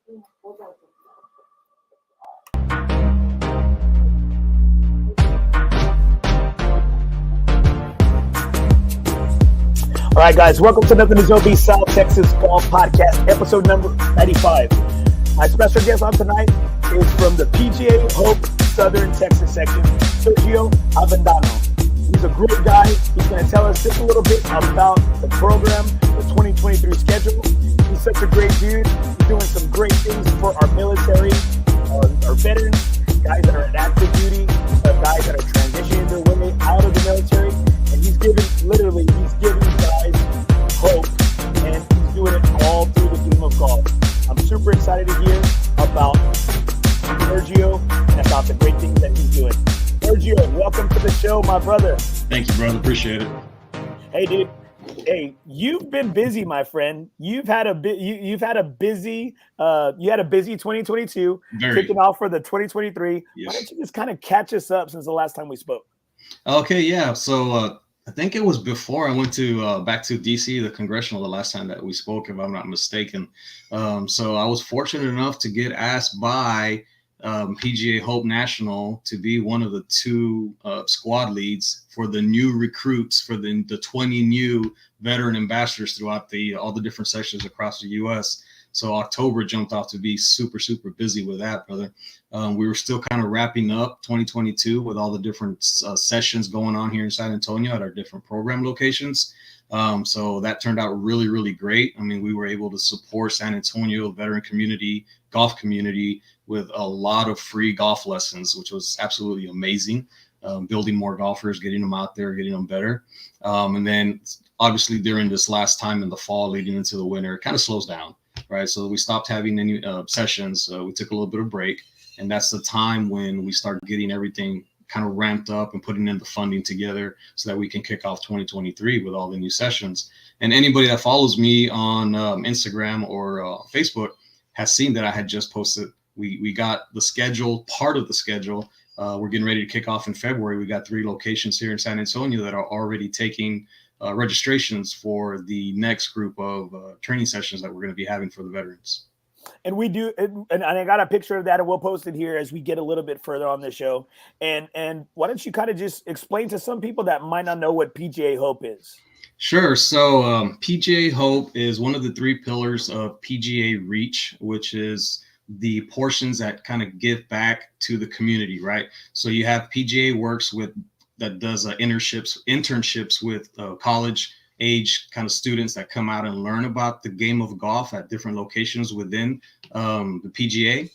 All right, guys, welcome to NothingisOB South Texas Golf Podcast, episode number 95. My special guest on tonight is from the PGA HOPE Southern Texas section, Sergio Avendano. He's a great guy. He's going to tell us just a little bit about the program, the 2023 schedule. He's such a great dude. He's doing some great things for our military, our veterans, guys that are in active duty, guys that are transitioning their way out of the military. And he's giving guys hope, and he's doing it all through the game of golf. I'm super excited to hear about Sergio and about the great things that he's doing. Sergio, welcome to the show, my brother. Thank you, brother. Appreciate it. Hey, dude. Hey, you've been busy, my friend. You had a busy 2022, kicking off for the 2023. Yes. Why don't you just kind of catch us up since the last time we spoke? Okay, yeah. So I think it was before I went to back to DC, the congressional, the last time that we spoke, if I'm not mistaken. So I was fortunate enough to get asked by PGA HOPE National to be one of the two squad leads for the new recruits for the 20 new veteran ambassadors throughout all the different sections across the U.S. So October jumped off to be super, super busy with that, brother. We were still kind of wrapping up 2022 with all the different sessions going on here in San Antonio at our different program locations. So that turned out really, really great. I mean, we were able to support San Antonio veteran community, golf community with a lot of free golf lessons, which was absolutely amazing. Building more golfers, getting them out there, getting them better. And then obviously during this last time in the fall leading into the winter, it kind of slows down, right? So we stopped having any sessions. We took a little bit of break. And that's the time when we start getting everything kind of ramped up and putting in the funding together so that we can kick off 2023 with all the new sessions. And anybody that follows me on Instagram or Facebook has seen that I had just posted. We got the schedule, part of the schedule. We're getting ready to kick off in February. We got 3 locations here in San Antonio that are already taking registrations for the next group of training sessions that we're going to be having for the veterans. And we do, and I got a picture of that, and we'll post it here as we get a little bit further on the show. And why don't you kind of just explain to some people that might not know what PGA HOPE is? Sure. So PGA HOPE is one of the 3 pillars of PGA Reach, which is the portions that kind of give back to the community, right? So you have PGA Works that does internships with college age kind of students that come out and learn about the game of golf at different locations within the PGA.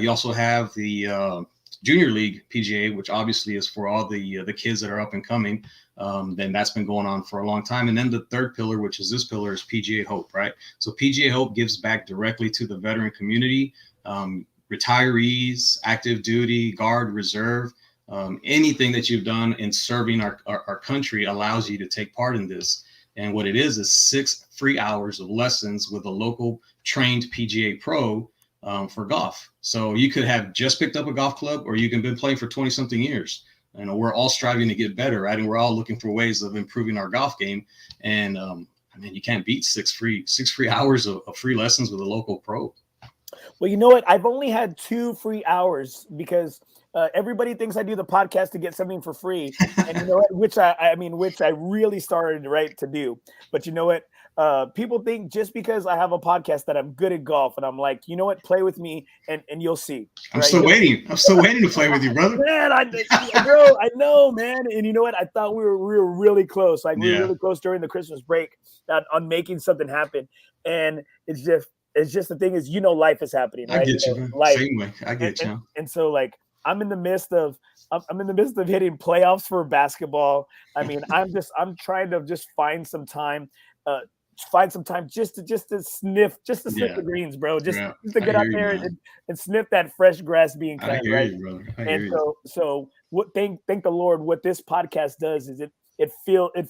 You also have the Junior League PGA, which obviously is for all the kids that are up and coming. Then that's been going on for a long time. And then the third pillar, which is this pillar, is PGA HOPE, right? So PGA HOPE gives back directly to the veteran community, retirees, active duty, guard, reserve. Anything that you've done in serving our country allows you to take part in this. And what it is 6 free hours of lessons with a local trained PGA pro for golf. So you could have just picked up a golf club, or you can have been playing for 20 something years. You know, we're all striving to get better, right? And we're all looking for ways of improving our golf game. And I mean, you can't beat 6 free hours of free lessons with a local pro. Well, you know what? I've only had 2 free hours because everybody thinks I do the podcast to get something for free, and you know what? Which I really started to do. But you know what? People think just because I have a podcast that I'm good at golf, and I'm like, you know what? Play with me, and you'll see. I'm still waiting. I'm still waiting to play with you, brother. Man, I know, man. And you know what? I thought we were really close. Like we were really close during the Christmas break on making something happen, and it's just the thing is, life is happening. Right? I get you, man. Life. Same way. I get you. And so like. I'm in the midst of hitting playoffs for basketball. I mean, I'm trying to just find some time just to sniff the greens, bro. Just to get out there and sniff that fresh grass being cut. I hear you, brother. So what? Thank the Lord. What this podcast does is it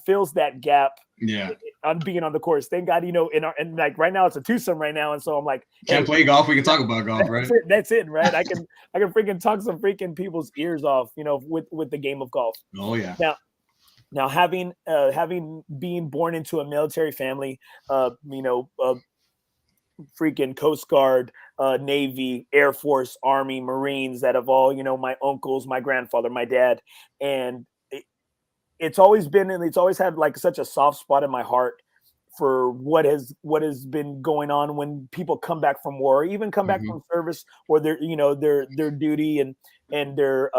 fills that gap. Yeah. On being on the course. Thank God, and like right now it's a twosome right now. And so I'm like, can't play golf. We can talk about golf, right? That's it, right? I can freaking talk some freaking people's ears off, with the game of golf. Oh yeah. Now having being born into a military family, freaking Coast Guard, Navy, Air Force, Army, Marines that have all, you know, my uncles, my grandfather, my dad. And it's always been, and it's always had like such a soft spot in my heart for what has been going on when people come back from war, or even come back Mhm. from service, or their, you know, their duty and their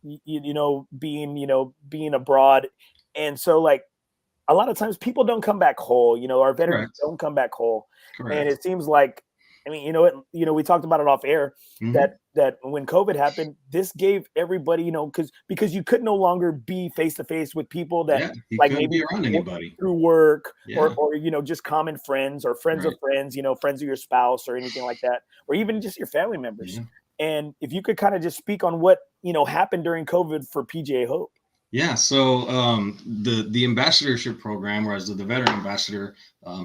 you know, being abroad. And so like a lot of times people don't come back whole, you know, our veterans Correct. don't come back whole. And Correct. it seems like, I mean, you know, we talked about it off air, Mhm. that when COVID happened, this gave everybody, you know, because you could no longer be face to face with people that Yeah, he like couldn't maybe be around anybody. through work, Yeah, or, you know, just common friends or friends of right. friends, you know, friends of your spouse or anything like that, or even just your family members. Yeah. And if you could kind of just speak on what, you know, happened during COVID for PGA Hope. Yeah, so the ambassadorship program, or as the veteran ambassador,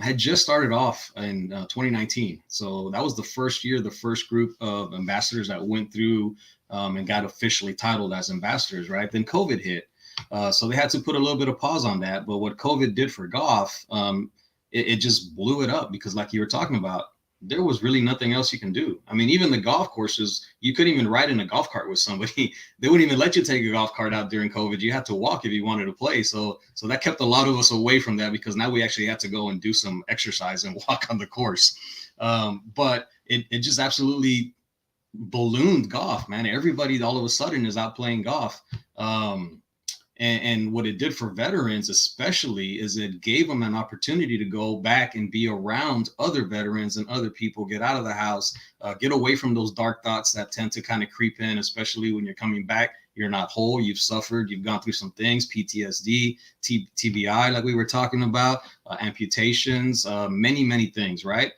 had just started off in 2019. So that was the first year, the first group of ambassadors that went through and got officially titled as ambassadors. Right then, COVID hit, so they had to put a little bit of pause on that. But what COVID did for golf, it just blew it up, because, like you were talking about, there was really nothing else you can do. I mean, even the golf courses, you couldn't even ride in a golf cart with somebody. They wouldn't even let you take a golf cart out during COVID. You had to walk if you wanted to play. So that kept a lot of us away from that, because now we actually had to go and do some exercise and walk on the course. But it just absolutely ballooned golf, man. Everybody all of a sudden is out playing golf. And what it did for veterans, especially, is it gave them an opportunity to go back and be around other veterans and other people, get out of the house, get away from those dark thoughts that tend to kind of creep in, especially when you're coming back. You're not whole. You've suffered. You've gone through some things, PTSD, TBI, like we were talking about, amputations, many things, right?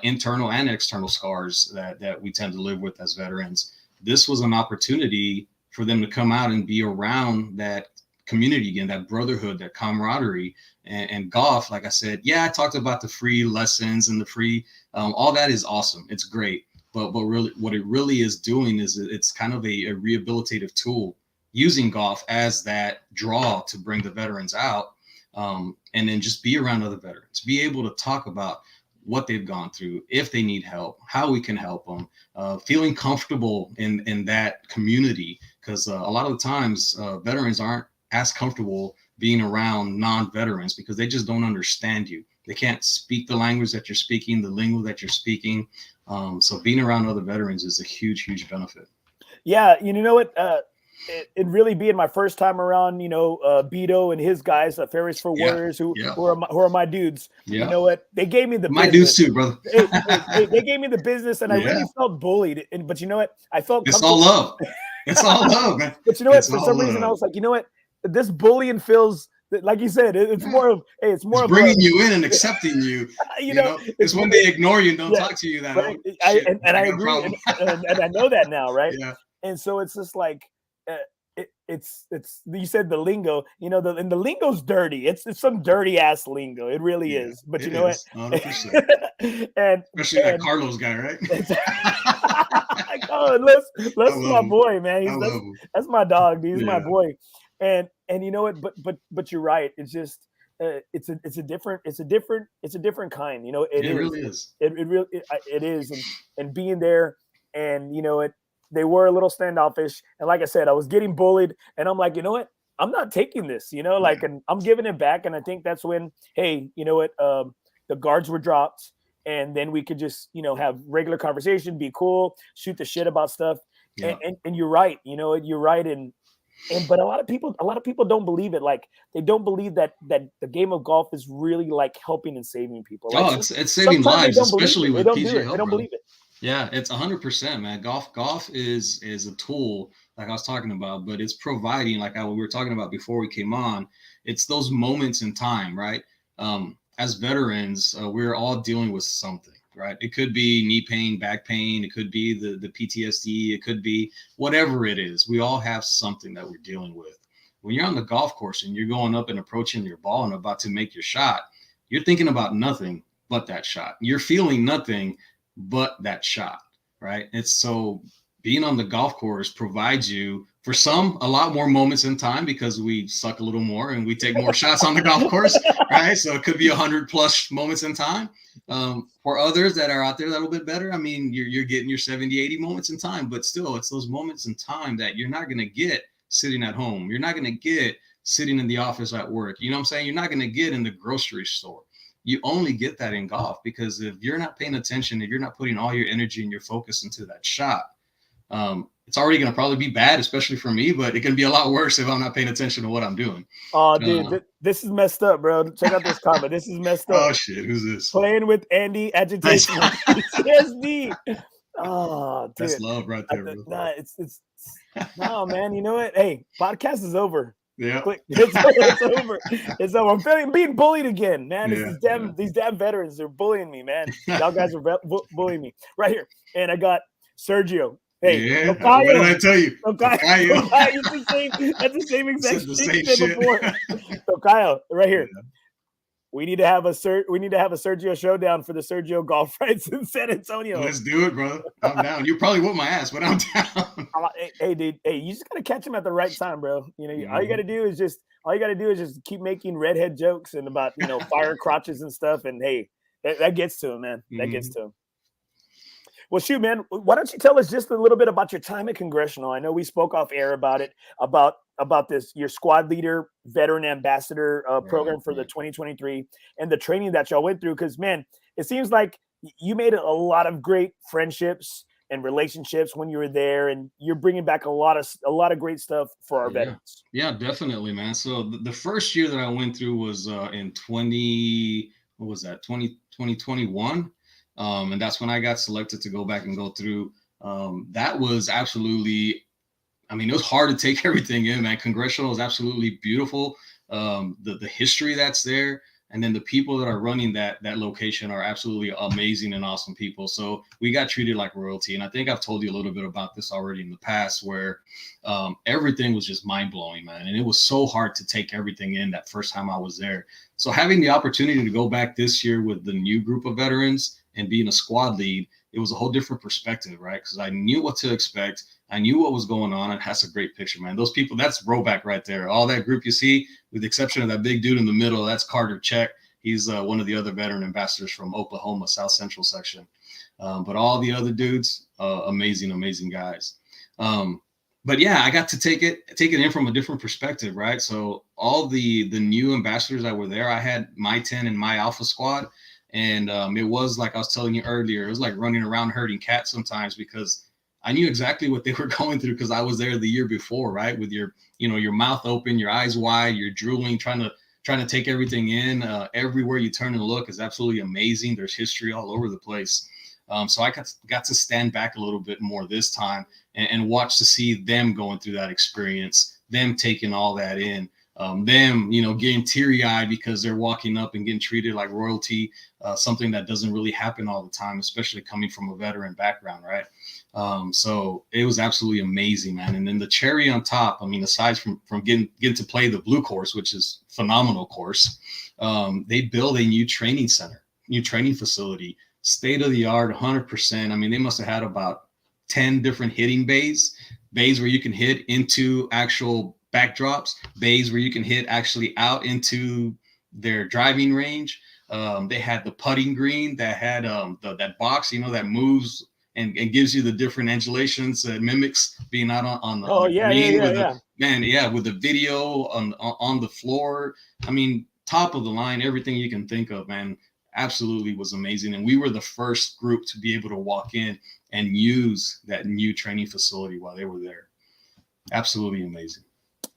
Internal and external scars that we tend to live with as veterans. This was an opportunity for them to come out and be around that community again, that brotherhood, that camaraderie. And golf, like I said, yeah, I talked about the free lessons and the free, all that is awesome. It's great. But really, what it really is doing is it's kind of a rehabilitative tool, using golf as that draw to bring the veterans out, and then just be around other veterans, be able to talk about what they've gone through, if they need help, how we can help them, feeling comfortable in that community. Because a lot of the times veterans aren't as comfortable being around non-veterans, because they just don't understand you. They can't speak the language that you're speaking, the lingo that you're speaking. So being around other veterans is a huge benefit. Yeah, you know what? It really being my first time around, you know, Beto and his guys, Ferris for Yeah, Warriors, yeah, who are my dudes. You yeah. know what? They gave me the My dudes business. too, brother. They gave me the business, and I Yeah, really felt bullied. But you know what? I felt it's all comfortable. love. It's all love, man. But you know what? It's For all some reason, I love. was like, you know what? This bullying feels like you said. It's Yeah. more of, hey, it's It's more of a, bringing you in and accepting you. you You know, know, it's it's more, when they ignore you and don't yeah, talk to you that, right. oh shit, And I I got a agree, problem. and I know that now, right? Yeah, And so it's just like, uh, it's you said the lingo, you know, and the lingo's dirty. It's some dirty ass lingo. It really yeah, is. But you it know what? is 100%. and Especially that and Carlos guy, right? it's, oh, I let's love my him. boy, man. I love him. That's my dog, dude. He's my Yeah, boy. And you know what? But you're right. It's just it's a different kind. You know, it it is. really is. It is. And being there, and you know it. They were a little standoffish, and like I said, I was getting bullied, and I'm like, you know what? I'm not taking this. You know, Yeah, like, and I'm giving it back. And I think that's when, hey, you know what? The guards were dropped, and then we could just, you know, have regular conversation, be cool, shoot the shit about stuff. yeah. And you're right, you know, you're right. And but a lot of people don't believe it. Like, they don't believe that the game of golf is really like helping and saving people. Like, Oh, it's saving sometimes they lives, don't believe especially it. They with don't do PGA it. They HOPE, don't brother. believe it. Yeah, it's 100%, man. Golf is a tool, like I was talking about, but it's providing, like we were talking about before we came on. It's those moments in time, right? As veterans, we're all dealing with something, right? It could be knee pain, back pain. It could be the PTSD. It could be whatever it is. We all have something that we're dealing with. When you're on the golf course and you're going up and approaching your ball and about to make your shot, you're thinking about nothing but that shot. You're feeling nothing but that shot, right? It's so being on the golf course provides you, for some, a lot more moments in time because we suck a little more and we take more shots on the golf course, right? So it could be 100+ moments in time. For others that are out there a little bit better, I mean, you're getting your 70, 80 moments in time, but still, it's those moments in time that you're not going to get sitting at home. You're not going to get sitting in the office at work. You know what I'm saying? You're not going to get in the grocery store. You only get that in golf, because if you're not paying attention, if you're not putting all your energy and your focus into that shot, it's already going to probably be bad, especially for me, but it can be a lot worse if I'm not paying attention to what I'm doing. Oh, dude, this is messed up, bro. Check out this comment. This is messed up. Oh, shit. Who's this? Playing with Andy, agitation, PTSD. Oh, dude. That's love right there, bro. Nah, it's no, man. You know what? Hey, podcast is over. Yeah. It's over. It's over. I'm being bullied again, man. These damn veterans, they're bullying me, man. Y'all guys are bullying me. Right here. And I got Sergio. Hey, yeah, what did I tell you? Tocayo. That's the same exact thing before. Tocayo, right here. Yeah. We need to have a Sergio showdown for the Sergio golf rights in San Antonio. Let's do it, bro. I'm down. You probably whoop my ass, but I'm down. Hey, dude. Hey, you just gotta catch him at the right time, bro. You know, all you gotta do is just keep making redhead jokes and about fire crotches and stuff. And hey, that gets to him, man. That gets to him. Well, shoot, man, why don't you tell us just a little bit about your time at Congressional? I know we spoke off air about it, about this, your squad leader, veteran ambassador program for the 2023 and the training that y'all went through. Because, man, it seems like you made a lot of great friendships and relationships when you were there, and you're bringing back a lot of great stuff for our veterans. Yeah, definitely, man. So the first year that I went through was in 2021. And that's when I got selected to go back and go through. That was absolutely, I mean, it was hard to take everything in, man. Congressional is absolutely beautiful. The history that's there, and then the people that are running that location are absolutely amazing and awesome people. So we got treated like royalty. And I think I've told you a little bit about this already in the past, where everything was just mind blowing, man. And it was so hard to take everything in that first time I was there. So having the opportunity to go back this year with the new group of veterans and being a squad lead, it was a whole different perspective, right? Because I knew what to expect. I knew what was going on. And that's a great picture, man. Those people, that's Roback right there. All that group you see, with the exception of that big dude in the middle, that's Carter Check. He's one of the other veteran ambassadors from Oklahoma, South Central section. But all the other dudes, amazing guys. But yeah, I got to take it in from a different perspective, right? So all the new ambassadors that were there, I had my 10 and my Alpha squad. And it was like I was telling you earlier, it was like running around herding cats sometimes, because I knew exactly what they were going through because I was there the year before, right? With your mouth open, your eyes wide, you're drooling, trying to take everything in. Everywhere you turn and look is absolutely amazing. There's history all over the place. So I got to stand back a little bit more this time and watch to see them going through that experience, them taking all that in. Them, getting teary-eyed because they're walking up and getting treated like royalty, something that doesn't really happen all the time, especially coming from a veteran background, right? So it was absolutely amazing, man. And then the cherry on top, I mean, aside from getting to play the blue course, which is a phenomenal course, they built a new training center, new training facility, state-of-the-art, 100%. I mean, they must have had about 10 different hitting bays where you can hit into actual backdrops, bays where you can hit actually out into their driving range. They had the putting green that had that box, that moves and gives you the different undulations that mimics being out on the green with the video on the floor. I mean, top of the line, everything you can think of, man. Absolutely was amazing. And we were the first group to be able to walk in and use that new training facility while they were there. Absolutely amazing.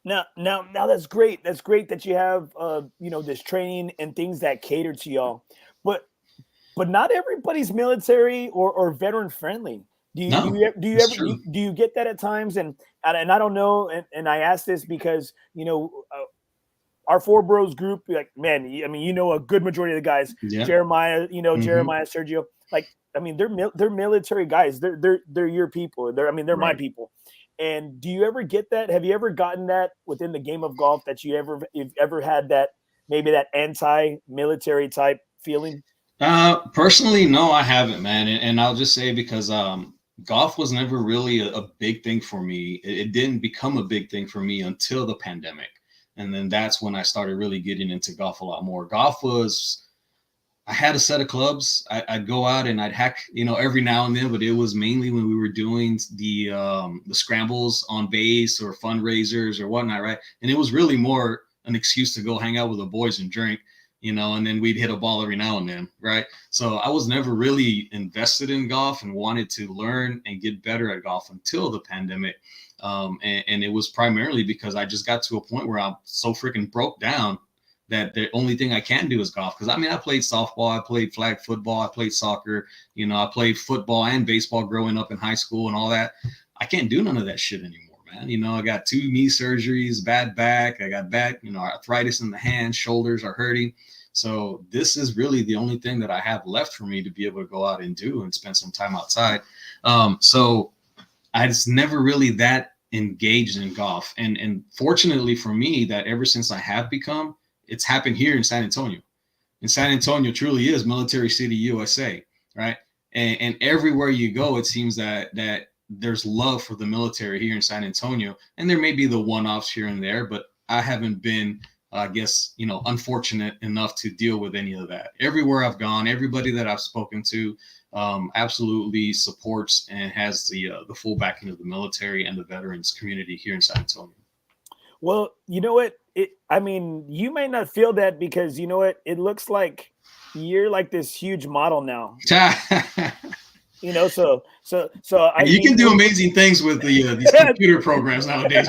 Now that's great. That's great that you have, this training and things that cater to y'all. But not everybody's military or veteran friendly. Do you get that at times? And I don't know. And I ask this because our FOREBROS group, like, man, I mean, a good majority of the guys, Jeremiah, Jeremiah, Sergio, like, I mean, they're military guys. They're your people. They're right. My people. And do you ever get that? Have you ever gotten that within the game of golf, that you've ever had that, maybe that anti-military type feeling? Personally, no, I haven't, man. And I'll just say, because golf was never really a big thing for me. It didn't become a big thing for me until the pandemic. And then that's when I started really getting into golf a lot more. Golf was, I had a set of clubs. I'd go out and I'd hack, every now and then, but it was mainly when we were doing the scrambles on base or fundraisers or whatnot, right? And it was really more an excuse to go hang out with the boys and drink, and then we'd hit a ball every now and then, right? So I was never really invested in golf and wanted to learn and get better at golf until the pandemic. And it was primarily because I just got to a point where I'm so freaking broke down that the only thing I can do is golf. Because I played softball, I played flag football, I played soccer, I played football and baseball growing up in high school and all that. I can't do none of that shit anymore, man. I got 2 knee surgeries, bad back, I got back, arthritis in the hands, shoulders are hurting. So this is really the only thing that I have left for me to be able to go out and do and spend some time outside. So I was never really that engaged in golf. And fortunately for me, that ever since I have become, it's happened here in San Antonio. And San Antonio truly is Military City, USA, right? And everywhere you go, it seems that there's love for the military here in San Antonio. And there may be the one-offs here and there, but I haven't been, I guess, unfortunate enough to deal with any of that. Everywhere I've gone, everybody that I've spoken to absolutely supports and has the full backing of the military and the veterans community here in San Antonio. Well, you know what? You may not feel that because you know what? It looks like you're like this huge model now. So you can do amazing things with these computer programs nowadays.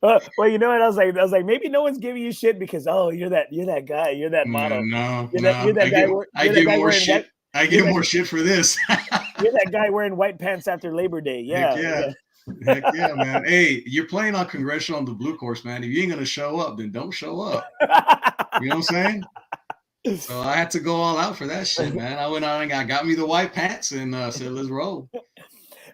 Well, you know what? I was like, maybe no one's giving you shit because you're that guy, you're that model. You're that guy. I get more shit. I get more shit for this. You're that guy wearing white pants after Labor Day. Yeah. Heck yeah, man. Hey, you're playing on Congressional on the blue course, man. If you ain't gonna show up, then don't show up. You know what I'm saying? So I had to go all out for that shit, man. I went out and I got me the white pants and said, let's roll.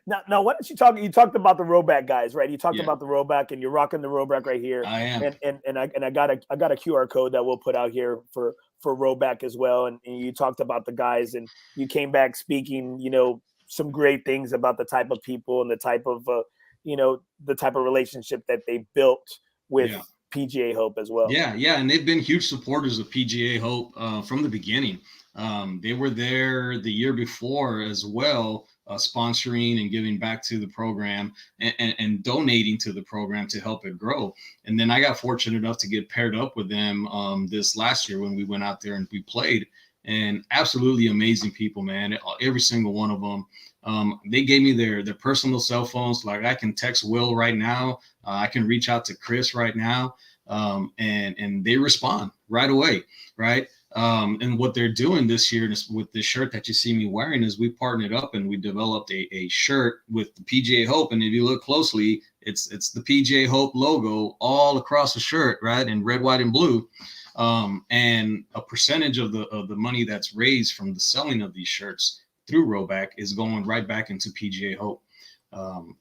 Now, why don't you talk? You talked about the Roback guys, right? You talked about the Roback, and you're rocking the Roback right here. I am, and I got a QR code that we'll put out here for Roback as well. And you talked about the guys, and you came back speaking, some great things about the type of people and the type of relationship that they built with PGA Hope as well. Yeah, and they've been huge supporters of PGA Hope from the beginning. They were there the year before as well, sponsoring and giving back to the program and donating to the program to help it grow. And then I got fortunate enough to get paired up with them this last year when we went out there and we played. And absolutely amazing people, man. Every single one of them. They gave me their personal cell phones. Like I can text Will right now. I can reach out to Chris right now. And they respond right away, right? And what they're doing this year with this shirt that you see me wearing is we partnered up and we developed a shirt with the PGA Hope. And if you look closely, it's the PGA Hope logo all across the shirt, right? In red, white, and blue. And a percentage of the money that's raised from the selling of these shirts through Roback is going right back into PGA Hope.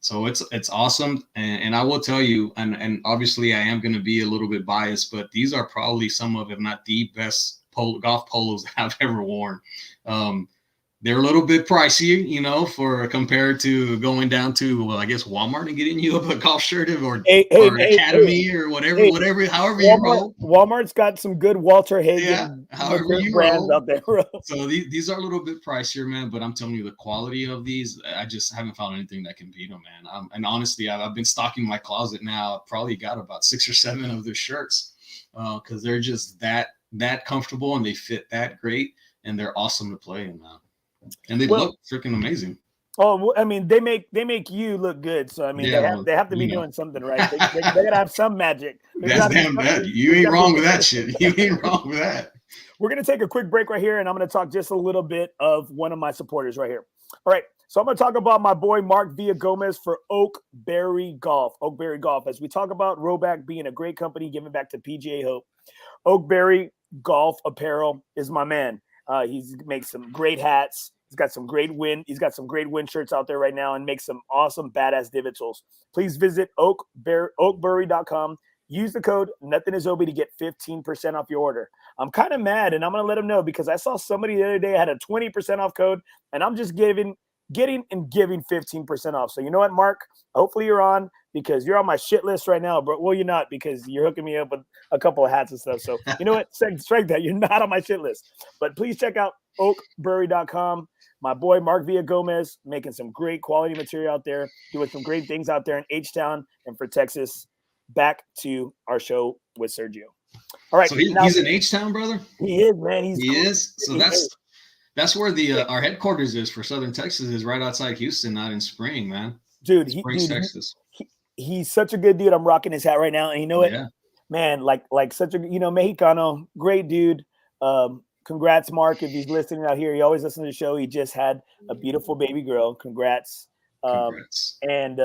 So it's awesome. And I will tell you, and obviously I am going to be a little bit biased, but these are probably some of, if not the best golf polos that I've ever worn. They're a little bit pricey, for compared to going down to, well, I guess Walmart and getting you a golf shirt or Academy or whatever, however you roll. Walmart's got some good Walter Hagen brands out there. So these are a little bit pricier, man, but I'm telling you the quality of these, I just haven't found anything that can beat them, man. And honestly, I've been stocking my closet now. I've probably got about 6 or 7 of their shirts because they're just that comfortable and they fit that great and they're awesome to play in now. And they look freaking amazing. Oh, I mean, they make you look good. So I mean, they have to be doing something right. They gotta have some magic. That's damn bad. You ain't wrong with that shit. You ain't wrong with that. We're gonna take a quick break right here, and I'm gonna talk just a little bit of one of my supporters right here. All right, so I'm gonna talk about my boy Mark Villagomez for OAKBURY Golf. OAKBURY Golf, as we talk about Roback being a great company giving back to PGA Hope. OAKBURY Golf Apparel is my man. He makes some great hats. He's got some great wind shirts out there right now and makes some awesome badass divots. Please visit oakbury.com. use the code NothingisOB to get 15% off your order. I'm kind of mad, and I'm going to let them know because I saw somebody the other day had a 20% off code, and I'm just getting and giving 15% off. So you know what, Mark? Hopefully you're on because you're on my shit list right now. But well, you're not because you're hooking me up with a couple of hats and stuff. So you know what? Strike that. You're not on my shit list. But please check out OAKBURY.com. My boy Mark Villagomez making some great quality material out there, doing some great things out there in H-Town and for Texas. Back to our show with Sergio. All right. So he's in H-Town, brother? He is, man. He is? So that's where our headquarters is for Southern Texas, is right outside Houston, not in Spring, man. Dude, Texas. He's such a good dude. I'm rocking his hat right now. And you know what? Yeah. Man, like such a, Mexicano, great dude. Congrats, Mark, if he's listening out here. He always listens to the show. He just had a beautiful baby girl. Congrats. And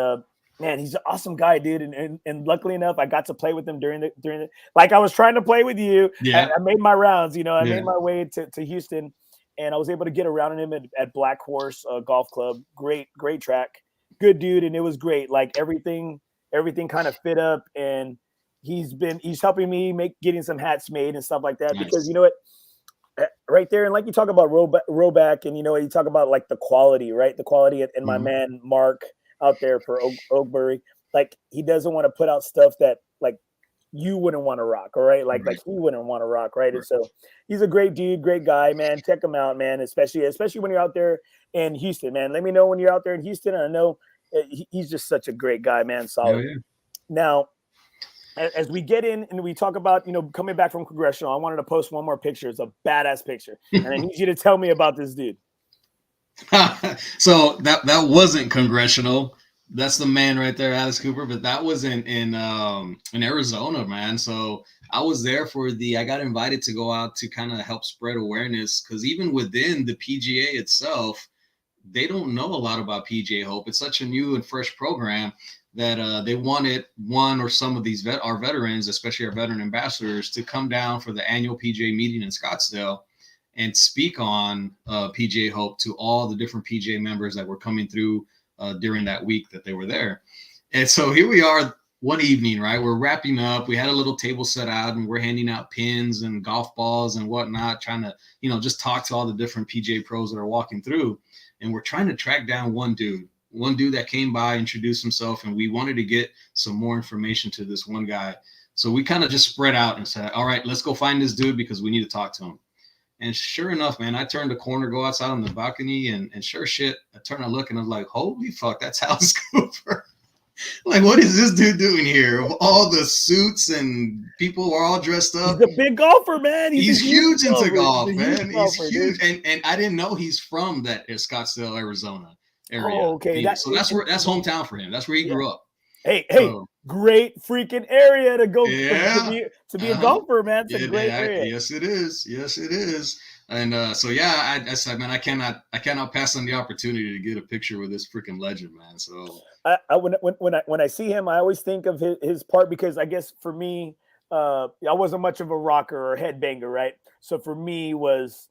man, he's an awesome guy, dude. And luckily enough, I got to play with him during the like I was trying to play with you. Yeah. I made my rounds, I made my way to Houston, and I was able to get around him at Black Horse Golf Club. Great track. Good dude, and it was great. Like everything kind of fit up, and he's helping me getting some hats made and stuff like that. Nice. Because you know what? Right there, and like you talk about rollback, and you talk about like the quality, right? The quality, and my man Mark out there for OAKBURY, like he doesn't want to put out stuff that like you wouldn't want to rock, all right? Like he wouldn't want to rock, right? And so he's a great dude, great guy, man. Check him out, man. Especially when you're out there in Houston, man. Let me know when you're out there in Houston. I know he's just such a great guy, man. Solid. Yeah. Now, as we get in and we talk about, coming back from Congressional, I wanted to post one more picture. It's a badass picture. And I need you to tell me about this dude. So that wasn't Congressional. That's the man right there, Alice Cooper. But that was in Arizona, man. So I was there I got invited to go out to kind of help spread awareness, because even within the PGA itself, they don't know a lot about PGA HOPE. It's such a new and fresh program that they wanted one or some of these our veterans, especially our veteran ambassadors, to come down for the annual PGA meeting in Scottsdale and speak on PGA HOPE to all the different PGA members that were coming through during that week that they were there. And so here we are one evening, right? We're wrapping up. We had a little table set out, and we're handing out pins and golf balls and whatnot, trying to, just talk to all the different PGA pros that are walking through. And we're trying to track down one dude that came by, introduced himself, and we wanted to get some more information to this one guy. So we kind of just spread out and said, all right, let's go find this dude because we need to talk to him. And sure enough, man, I turned the corner, go outside on the balcony, and sure shit, I turn and look, and I was like, holy fuck, that's Alice Cooper. Like, what is this dude doing here? All the suits and people were all dressed up. He's a big golfer, man. He's huge into golf, man. He's huge. And I didn't know he's from that Scottsdale, Arizona area. Oh, okay. That's hometown for him. That's where he grew up. Hey, great freaking area to go to be a golfer, man. It's a great area. Yes, it is. Yes, it is. And I said, man, I cannot pass on the opportunity to get a picture with this freaking legend, man. So when I see him, I always think of his part, because I guess for me, I wasn't much of a rocker or headbanger, right? So for me was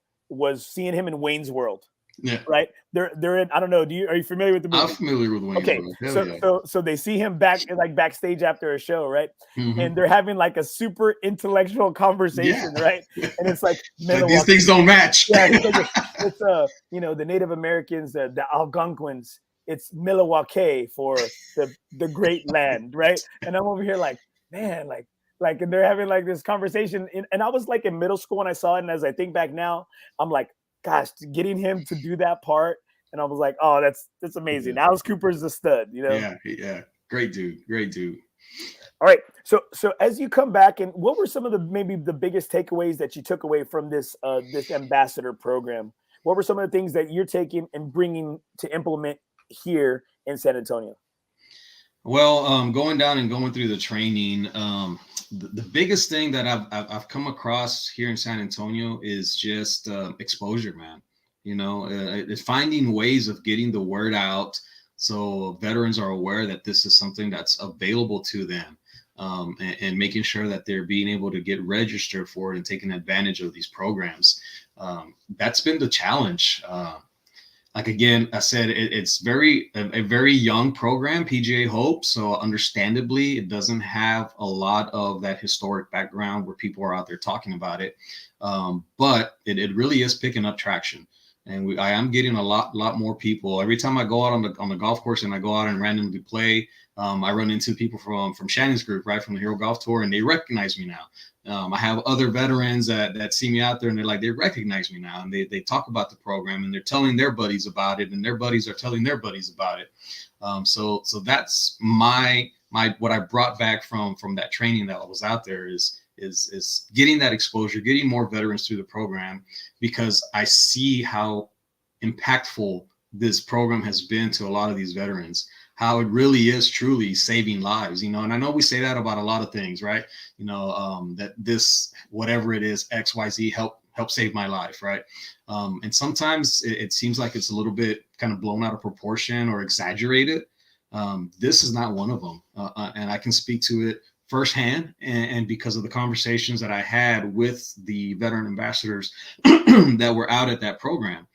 seeing him in Wayne's World. Yeah. Right. They're in. I don't know. Are you familiar with the movie? I'm familiar with Wayne's World. Okay. So they see him backstage after a show, right? Mm-hmm. And they're having like a super intellectual conversation, right? And it's like these things don't match. Yeah. It's the Native Americans, the Algonquins. It's Milwaukee for the great land, right? And I'm over here like, man, like, and they're having like this conversation. And I was like in middle school when I saw it, and as I think back now, I'm like, gosh, getting him to do that part, and I was like, oh, that's amazing. Yeah. Alice Cooper's a stud, Yeah, great dude. All right, so as you come back, and what were some of maybe the biggest takeaways that you took away from this ambassador program? What were some of the things that you're taking and bringing to implement here in San Antonio? Well, going down and going through the training, the biggest thing that I've come across here in San Antonio is just exposure, man. It's finding ways of getting the word out so veterans are aware that this is something that's available to them, and making sure that they're being able to get registered for it and taking advantage of these programs. That's been the challenge. like, again, I said, it's a very young program, PGA Hope. So understandably, it doesn't have a lot of that historic background where people are out there talking about it. But it really is picking up traction. And I am getting a lot more people. Every time I go out on the golf course and I go out and randomly play, I run into people from Shannon's group, right, from the Hero Golf Tour, and they recognize me now. I have other veterans that see me out there, and they recognize me now, and they talk about the program, and they're telling their buddies about it, and their buddies are telling their buddies about it. So that's my what I brought back from that training that was out there is getting that exposure, getting more veterans through the program, because I see how impactful this program has been to a lot of these veterans, how it really is truly saving lives, and I know we say that about a lot of things, right? That this, whatever it is, XYZ help save my life, right? And sometimes it seems like it's a little bit kind of blown out of proportion or exaggerated. This is not one of them. And I can speak to it firsthand, and because of the conversations that I had with the veteran ambassadors that were out at that program.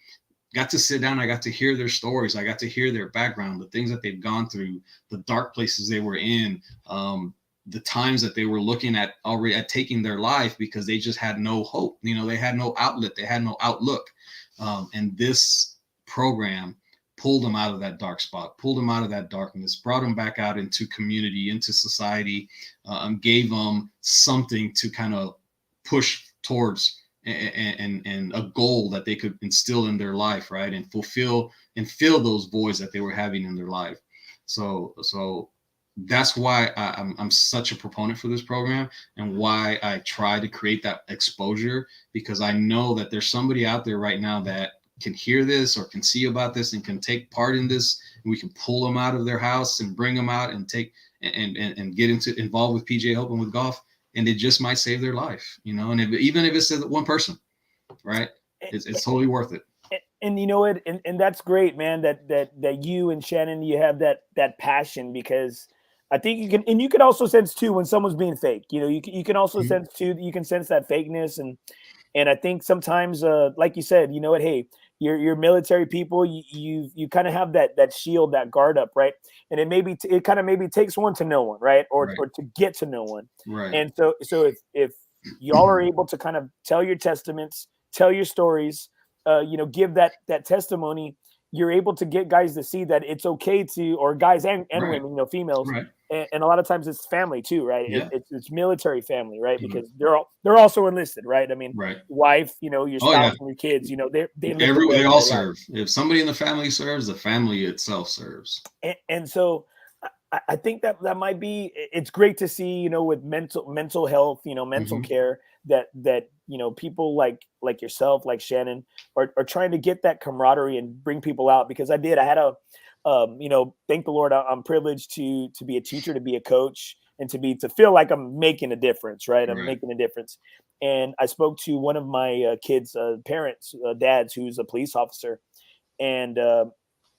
Got to sit down. I got to hear their stories. I got to hear their background, the things that they've gone through, the dark places they were in, the times that they were looking at already at taking their life because they just had no hope. They had no outlet. They had no outlook. And this program pulled them out of that dark spot, pulled them out of that darkness, brought them back out into community, into society, gave them something to kind of push towards and a goal that they could instill in their life, right, and fulfill and fill those voids that they were having in their life. So that's why I'm such a proponent for this program, and why I try to create that exposure, because I know that there's somebody out there right now that can hear this or can see about this and can take part in this, and we can pull them out of their house and bring them out and take and get involved with PGA Hope and with golf. And it just might save their life, and even if it's one person, right, it's totally worth it. And you know what, and that's great, man, that you and Shannon, you have that passion, because I think you can also sense too when someone's being fake. You can also sense too, you can sense that fakeness, and I think sometimes, like you said, hey, you're military people, you kind of have that shield, that guard up, right? And it kind of maybe takes one to know one, right? Or to get to know one. Right. And so if y'all are able to kind of tell your testaments, tell your stories, give that testimony, you're able to get guys to see that it's okay to, or guys and right. women, females. Right. And a lot of times it's family too, right? Yeah. It's military family, right? Because they're also enlisted, right? I mean, right. Wife, your spouse and your kids, they all serve. If somebody in the family serves, the family itself serves. And so I think that might be, it's great to see, with mental health, mental care, that people like yourself, like Shannon, are trying to get that camaraderie and bring people out. Because I had a thank the Lord, I'm privileged to be a teacher, to be a coach, and to feel like I'm making a difference, right? I'm making a difference. And I spoke to one of my kids' parents, dads, who's a police officer, and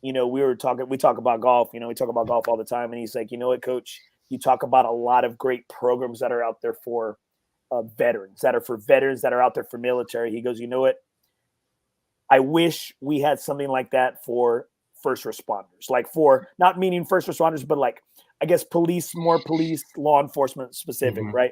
we talk about golf, we talk about golf all the time, and he's like, what, Coach, you talk about a lot of great programs that are out there for veterans, that are out there for military. He goes, what, I wish we had something like that for first responders, like for, not meaning first responders, but like, I guess more police, law enforcement specific, right?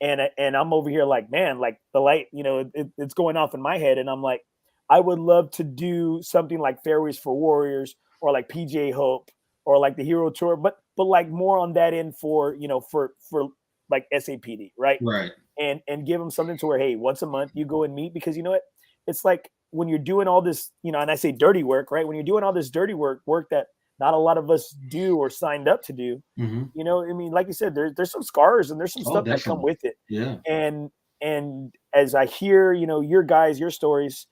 And I'm over here like, man, like the light, it's going off in my head, and I'm like, I would love to do something like Fairways for Warriors, or like PGA Hope, or like the Hero Tour, but like more on that end for like SAPD, right? Right. And give them something to where, hey, once a month you go and meet, because you know what, it's like when you're doing all this, and I say dirty work, right? When you're doing all this dirty work that not a lot of us do or signed up to do, I mean, like you said, there's some scars and there's some stuff that come with it. Yeah. And as I hear, your stories,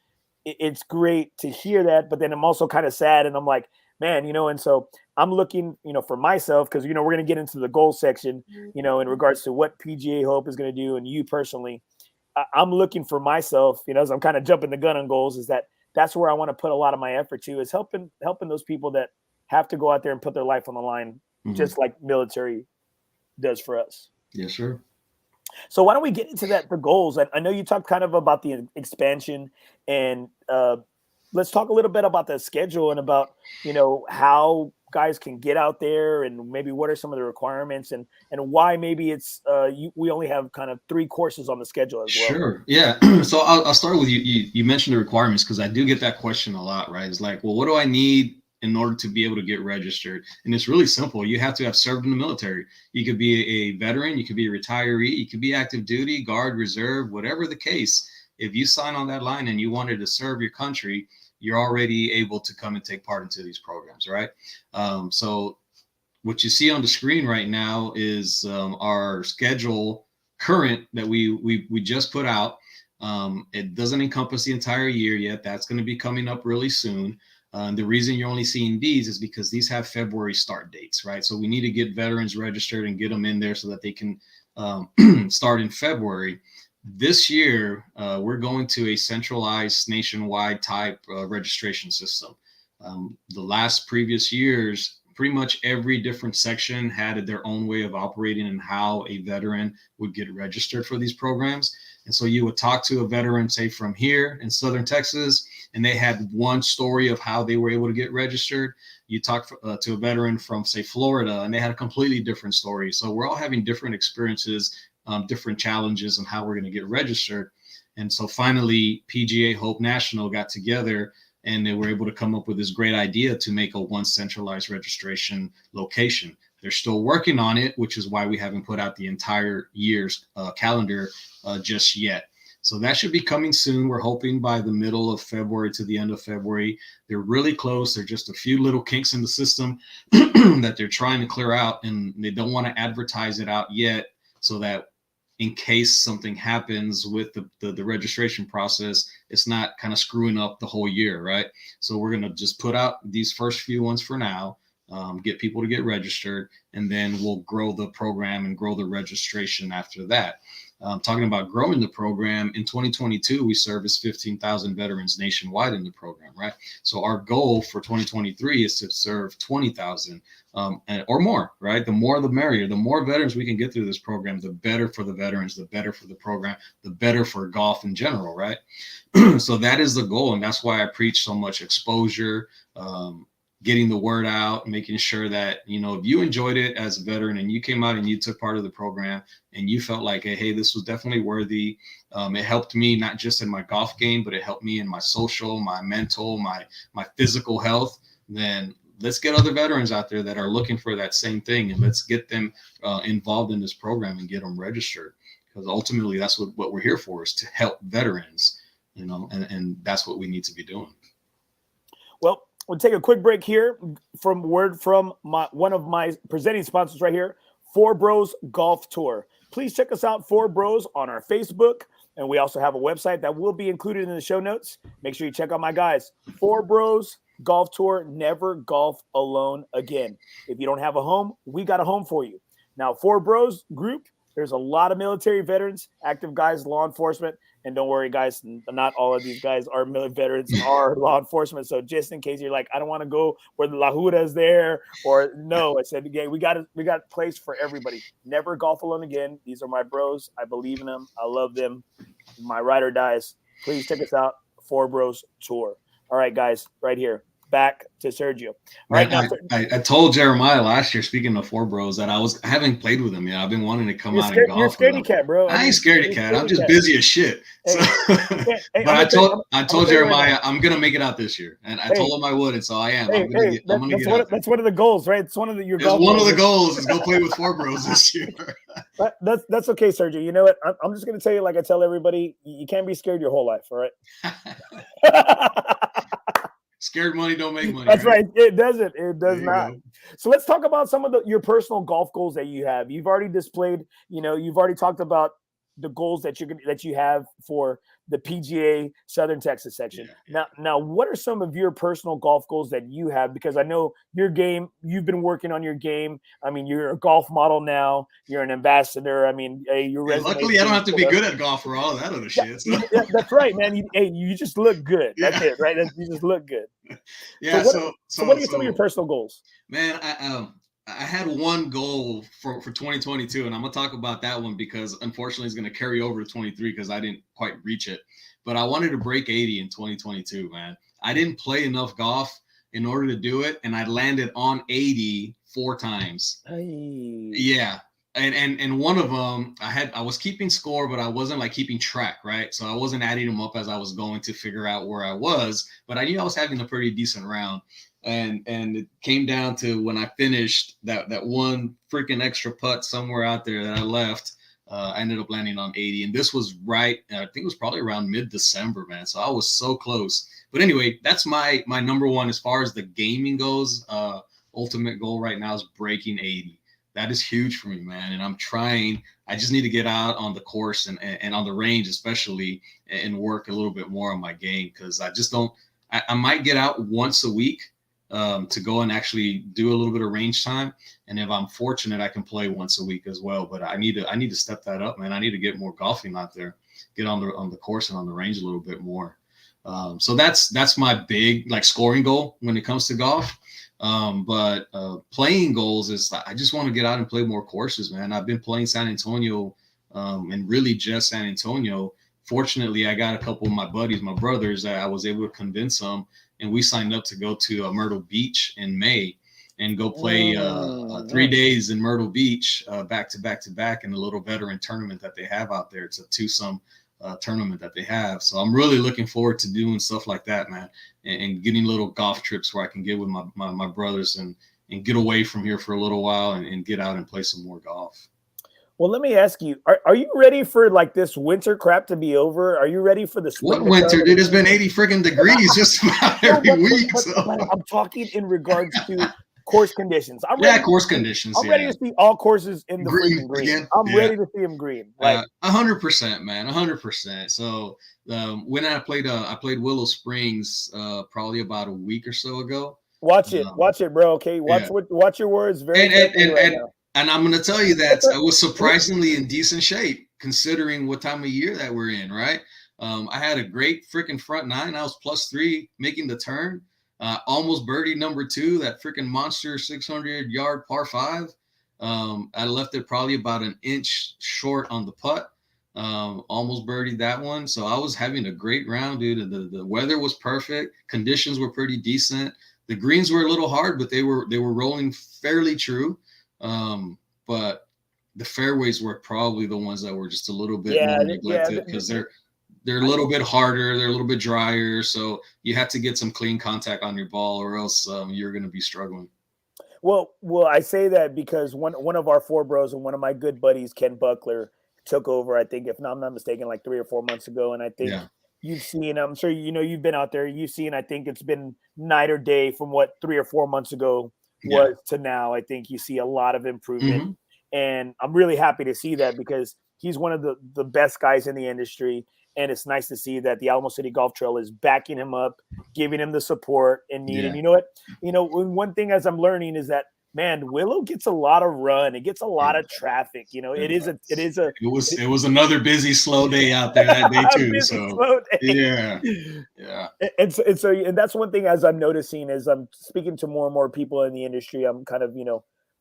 it's great to hear that, but then I'm also kind of sad, and I'm like, man, and so I'm looking, for myself, because, we're going to get into the goal section, in regards to what PGA Hope is going to do, and you personally, I'm looking for myself, as I'm kind of jumping the gun on goals, is that's where I want to put a lot of my effort to, is helping those people that have to go out there and put their life on the line, just like military does for us. Yes, sir. So why don't we get into the goals? I know you talked kind of about the expansion, and let's talk a little bit about the schedule and about, how guys can get out there, and maybe what are some of the requirements, and why maybe it's we only have kind of 3 courses on the schedule as well. Sure. Yeah. So I'll start with you mentioned the requirements, because I do get that question a lot, right? It's like, well, what do I need in order to be able to get registered? And it's really simple. You have to have served in the military. You could be a veteran, you could be a retiree, you could be active duty, guard, reserve, whatever the case. If you sign on that line and you wanted to serve your country, you're already able to come and take part into these programs, right? So what you see on the screen right now is our schedule current that we just put out. It doesn't encompass the entire year yet. That's going to be coming up really soon. The reason you're only seeing these is because these have February start dates, right? So we need to get veterans registered and get them in there so that they can start in February. This year, we're going to a centralized nationwide type registration system. The last previous years, pretty much every different section had their own way of operating and how a veteran would get registered for these programs. And so you would talk to a veteran, say from here in Southern Texas, and they had one story of how they were able to get registered. You talk to a veteran from, say, Florida, and they had a completely different story. So we're all having different experiences, different challenges on how we're going to get registered. And so finally, PGA HOPE National got together, and they were able to come up with this great idea to make a one centralized registration location. They're still working on it, which is why we haven't put out the entire year's calendar just yet. So that should be coming soon. We're hoping by the middle of February to the end of February. They're really close. They're just a few little kinks in the system that they're trying to clear out, and they don't want to advertise it out yet, so that in case something happens with the registration process, it's not kind of screwing up the whole year, right? So we're going to just put out these first few ones for now, get people to get registered, and then we'll grow the program and grow the registration after that. Talking about growing the program, in 2022, we serviced 15,000 veterans nationwide in the program, right? So our goal for 2023 is to serve 20,000 or more, right? The more the merrier. The more veterans we can get through this program, the better for the veterans, the better for the program, the better for golf in general, right? So that is the goal, and that's why I preach so much exposure, getting the word out, making sure that, if you enjoyed it as a veteran and you came out and you took part of the program and you felt like, hey, this was definitely worthy. It helped me not just in my golf game, but it helped me in my social, my mental, my physical health. Then let's get other veterans out there that are looking for that same thing, and let's get them involved in this program and get them registered, because ultimately that's what we're here for, is to help veterans, and that's what we need to be doing. Well, we'll take a quick break here from one of my presenting sponsors right here, FOREBROS Golf Tour. Please check us out, FOREBROS, on our Facebook, and we also have a website that will be included in the show notes. Make sure you check out my guys, FOREBROS Golf Tour. Never golf alone again. If you don't have a home, we got a home for you. Now, FOREBROS group, there's a lot of military veterans, active guys, law enforcement. And don't worry, guys, not all of these guys are military veterans, are law enforcement. So just in case you're like, I don't want to go where the La Huda is there, or no, I said, yeah, we got place for everybody. Never golf alone again. These are my bros. I believe in them. I love them. My ride or dies. Please check us out, FOREBROS Tour. All right, guys, right here. Back to Sergio. All right, now, I told Jeremiah last year, speaking of FOREBROS, that I haven't played with him yet. I've been wanting to come out and golf. You're a scaredy cat, bro. I ain't scaredy cat. I'm just busy as shit. Hey, but I told Jeremiah I'm gonna make it out this year, and I told him I would, and so I am. That's one of the goals, right? It's one of the goals is go play with FOREBROS this year. That's okay, Sergio. You know what? I'm just gonna tell you, like I tell everybody, you can't be scared your whole life, all right? Scared money don't make money. That's right. It doesn't. It does not. So let's talk about some of your personal golf goals that you have. You've already displayed, you've already talked about the goals that you have for the PGA Southern Texas section. Yeah. Now, what are some of your personal golf goals that you have? Because I know your game, you've been working on your game. I mean, you're a golf model now. You're an ambassador. I mean, luckily, I don't have to be good at golf for all that other shit. So. Yeah, that's right, man. You just look good. That's it, right? You just look good. Yeah. So what are some of your personal goals? Man, I had one goal for 2022, and I'm going to talk about that one because unfortunately it's going to carry over to 23 because I didn't quite reach it. But I wanted to break 80 in 2022, man. I didn't play enough golf in order to do it, and I landed on 80 4 times. Hey. Yeah. And one of them I was keeping score, but I wasn't like keeping track, right? So I wasn't adding them up as I was going to figure out where I was, but I knew I was having a pretty decent round. And it came down to when I finished that one freaking extra putt somewhere out there that I left. I ended up landing on 80, and this was right. I think it was probably around mid-December, man. So I was so close. But anyway, that's my number one as far as the gaming goes. Ultimate goal right now is breaking 80. That is huge for me, man. And I'm trying. I just need to get out on the course and on the range, especially, and work a little bit more on my game, because I just don't. I might get out once a week to go and actually do a little bit of range time. And if I'm fortunate, I can play once a week as well. But I need to step that up, man. I need to get more golfing out there, get on the course and on the range a little bit more. So that's my big like scoring goal when it comes to golf. But playing goals is I just want to get out and play more courses, man. I've been playing San Antonio and really just San Antonio. Fortunately, I got a couple of my buddies, my brothers, that I was able to convince them, and we signed up to go to Myrtle Beach in May and go play 3 days in Myrtle Beach back to back in a little veteran tournament that they have out there. It's a twosome tournament that they have. So I'm really looking forward to doing stuff like that, man, and getting little golf trips where I can get with my brothers and get away from here for a little while and get out and play some more golf. Well, let me ask you, are you ready for like this winter crap to be over? Are you ready for the spring? What winter? Dude, it's been 80 freaking degrees just about every week. But I'm talking in regards to course conditions. Course conditions. I'm ready to see all courses in the green again. I'm ready to see them green. Like 100%, man, 100%. So when I played Willow Springs probably about a week or so ago. Watch it, bro. Okay, watch your words very carefully right now. And I'm going to tell you that I was surprisingly in decent shape considering what time of year that we're in, right? I had a great freaking front nine. I was +3 making the turn. Almost birdie number 2, that freaking monster 600-yard par 5. I left it probably about an inch short on the putt. Almost birdied that one. So I was having a great round, dude. The weather was perfect. Conditions were pretty decent. The greens were a little hard, but they were rolling fairly true. But the fairways were probably the ones that were just a little bit more neglected because they're a little bit harder, they're a little bit drier, so you have to get some clean contact on your ball, or else you're going to be struggling. Well, I say that because one of our Forebros and one of my good buddies, Ken Buckler, took over. I think, if I'm not mistaken, like 3 or 4 months ago, and I think you've seen. I'm sure you've been out there. You've seen. I think it's been night or day from what 3 or 4 months ago was to now. I think you see a lot of improvement, and I'm really happy to see that because he's one of the best guys in the industry. And it's nice to see that the Alamo City Golf Trail is backing him up, giving him the support and need. And you know what? One thing as I'm learning is that, man, Willow gets a lot of run. It gets a lot of traffic. It was another busy, slow day out there that day too. So yeah. And that's one thing as I'm noticing as I'm speaking to more and more people in the industry, I'm kind of,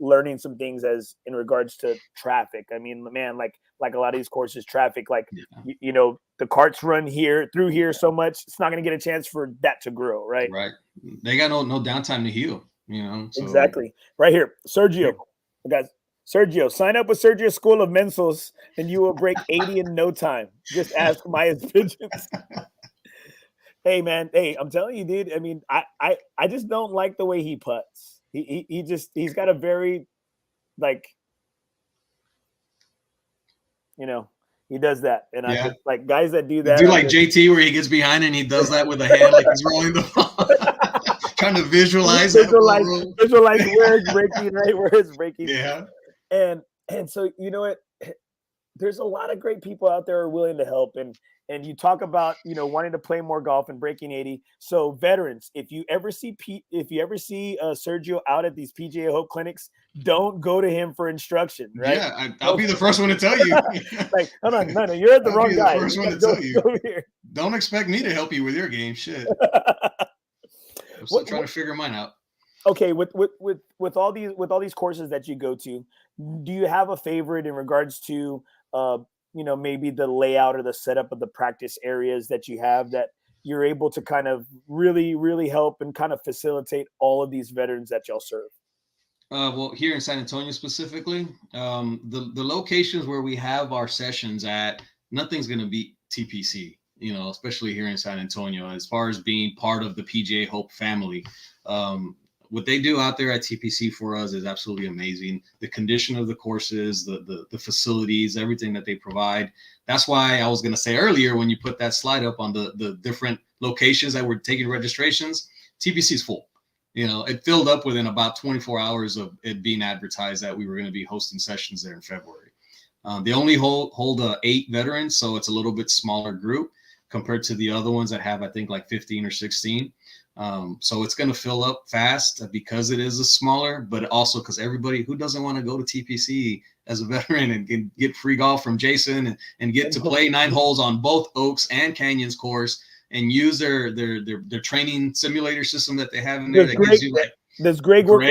learning some things as in regards to traffic. I mean, man, like a lot of these courses, traffic, the carts run through here so much, it's not going to get a chance for that to grow, right? Right. They got no downtime to heal, So. Exactly. Right here, Sergio. Guys, Sergio, sign up with Sergio School of Mensos and you will break 80 in no time. Just ask Maya's Pigeons. Hey, man. Hey, I'm telling you, dude. I mean, I just don't like the way he putts. He's got a very he does that, and I just like guys that do that. Do like JT where he gets behind and he does that with a hand like he's rolling the ball, trying to visualize where it's breaking, right? Where it's breaking. Yeah, and so you know what? There's a lot of great people out there who are willing to help, and you talk about wanting to play more golf and breaking 80. So veterans, if you ever see Sergio out at these PGA Hope clinics, don't go to him for instruction. Right? Yeah, I'll be the first one to tell you. Like, hold on, no, you're at the wrong guy. The first one to tell you. Don't expect me to help you with your game. Shit. I'm still trying to figure mine out. Okay, with all these courses that you go to, do you have a favorite in regards to maybe the layout or the setup of the practice areas that you have that you're able to kind of really help and kind of facilitate all of these veterans that y'all serve? Well, here in San Antonio specifically, the locations where we have our sessions at, nothing's going to beat TPC, especially here in San Antonio, as far as being part of the PGA HOPE family. What they do out there at TPC for us is absolutely amazing. The condition of the courses, the facilities, everything that they provide. That's why I was going to say earlier, when you put that slide up on the different locations that were taking registrations, TPC is full. It filled up within about 24 hours of it being advertised that we were going to be hosting sessions there in February. They only hold 8 veterans, so it's a little bit smaller group compared to the other ones that have, I think, like 15 or 16. So it's going to fill up fast because it is a smaller, but also because everybody who doesn't want to go to TPC as a veteran and get free golf from Jason and get to play 9 holes on both Oaks and Canyons course and use their training simulator system that they have in there. Gives you does Greg work?